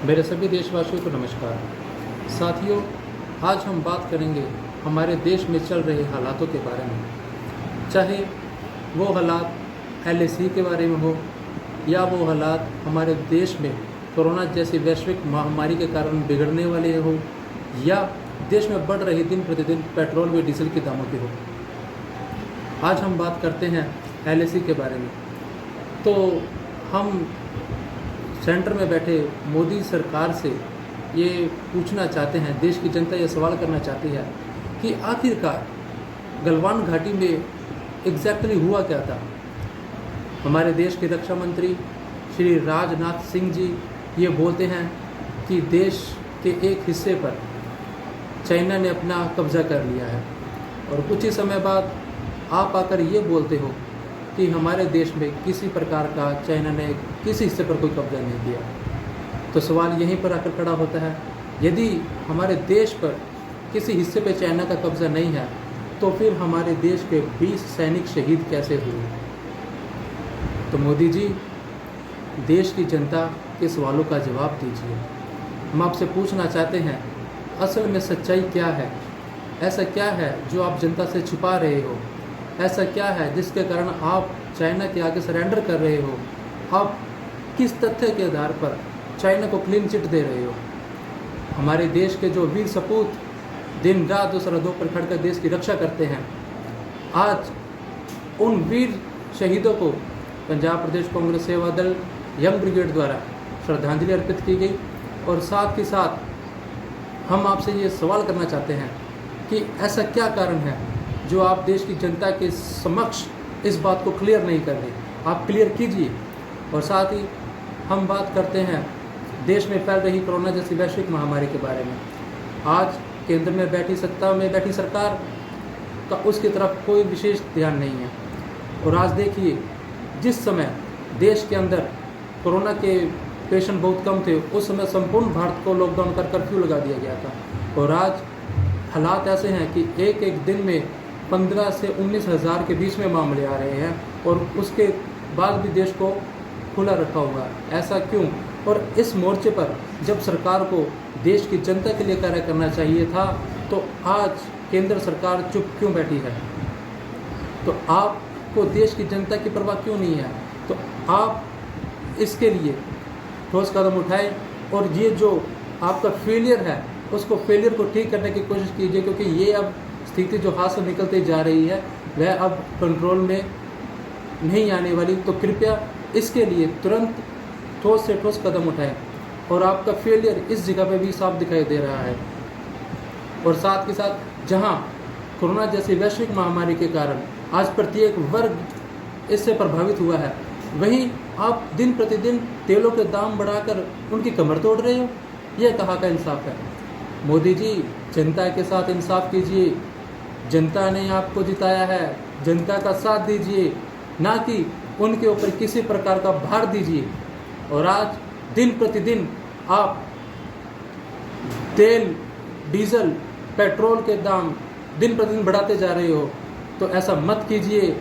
मेरे सभी देशवासियों को नमस्कार। साथियों, आज हम बात करेंगे हमारे देश में चल रहे हालातों के बारे में। चाहे वो हालात एलएसी के बारे में हो या वो हालात हमारे देश में कोरोना जैसी वैश्विक महामारी के कारण बिगड़ने वाले हो या देश में बढ़ रही दिन प्रतिदिन पेट्रोल व डीजल के दामों की हो। आज हम बात करते हैं एलएसी के बारे में। तो हम सेंटर में बैठे मोदी सरकार से ये पूछना चाहते हैं, देश की जनता ये सवाल करना चाहती है कि आखिरकार गलवान घाटी में एग्जैक्टली हुआ क्या था। हमारे देश के रक्षा मंत्री श्री राजनाथ सिंह जी ये बोलते हैं कि देश के एक हिस्से पर चाइना ने अपना कब्जा कर लिया है, और कुछ ही समय बाद आप आकर ये बोलते हो कि हमारे देश में किसी प्रकार का चाइना ने किसी हिस्से पर कोई कब्जा नहीं किया। तो सवाल यहीं पर आकर खड़ा होता है, यदि हमारे देश पर किसी हिस्से पर चाइना का कब्जा नहीं है तो फिर हमारे देश के 20 सैनिक शहीद कैसे हुए। तो मोदी जी, देश की जनता के सवालों का जवाब दीजिए। हम आपसे पूछना चाहते हैं, असल में सच्चाई क्या है? ऐसा क्या है जो आप जनता से छुपा रहे हो? ऐसा क्या है जिसके कारण आप चाइना के आगे सरेंडर कर रहे हो? आप किस तथ्य के आधार पर चाइना को क्लीन चिट दे रहे हो? हमारे देश के जो वीर सपूत दिन रात उस सरहदों पर खड़कर देश की रक्षा करते हैं, आज उन वीर शहीदों को पंजाब प्रदेश कांग्रेस सेवा दल यंग ब्रिगेड द्वारा श्रद्धांजलि अर्पित की गई। और साथ ही साथ हम आपसे ये सवाल करना चाहते हैं कि ऐसा क्या कारण है जो आप देश की जनता के समक्ष इस बात को क्लियर नहीं कर रहे। आप क्लियर कीजिए। और साथ ही हम बात करते हैं देश में फैल रही कोरोना जैसी वैश्विक महामारी के बारे में। आज केंद्र में बैठी सत्ता में बैठी सरकार का उसकी तरफ कोई विशेष ध्यान नहीं है। और आज देखिए, जिस समय देश के अंदर कोरोना के पेशेंट बहुत कम थे, उस समय संपूर्ण भारत को लॉकडाउन कर कर्फ्यू लगा दिया गया था। और आज हालात ऐसे हैं कि एक एक दिन में 15 से 19 हज़ार के बीच में मामले आ रहे हैं, और उसके बाद भी देश को खुला रखा हुआ है। ऐसा क्यों? और इस मोर्चे पर जब सरकार को देश की जनता के लिए कार्य करना चाहिए था, तो आज केंद्र सरकार चुप क्यों बैठी है? तो आपको देश की जनता की परवाह क्यों नहीं है? तो आप इसके लिए ठोस कदम उठाएं, और ये जो आपका फेलियर है उसको फेलियर को ठीक करने की कोशिश कीजिए, क्योंकि ये अब स्थिति जो हाथ से निकलती जा रही है वह अब कंट्रोल में नहीं आने वाली। तो कृपया इसके लिए तुरंत ठोस से ठोस कदम उठाएं। और आपका फेलियर इस जगह पे भी साफ दिखाई दे रहा है। और साथ के साथ जहां कोरोना जैसी वैश्विक महामारी के कारण आज प्रत्येक वर्ग इससे प्रभावित हुआ है, वहीं आप दिन प्रतिदिन तेलों के दाम बढ़ाकर उनकी कमर तोड़ रहे हो। यह कहाँ का इंसाफ है? मोदी जी, जनता के साथ इंसाफ कीजिए। जनता ने आपको जिताया है, जनता का साथ दीजिए, ना कि उनके ऊपर किसी प्रकार का भार दीजिए। और आज दिन प्रतिदिन आप तेल, डीजल, पेट्रोल के दाम दिन प्रतिदिन बढ़ाते जा रहे हो, तो ऐसा मत कीजिए।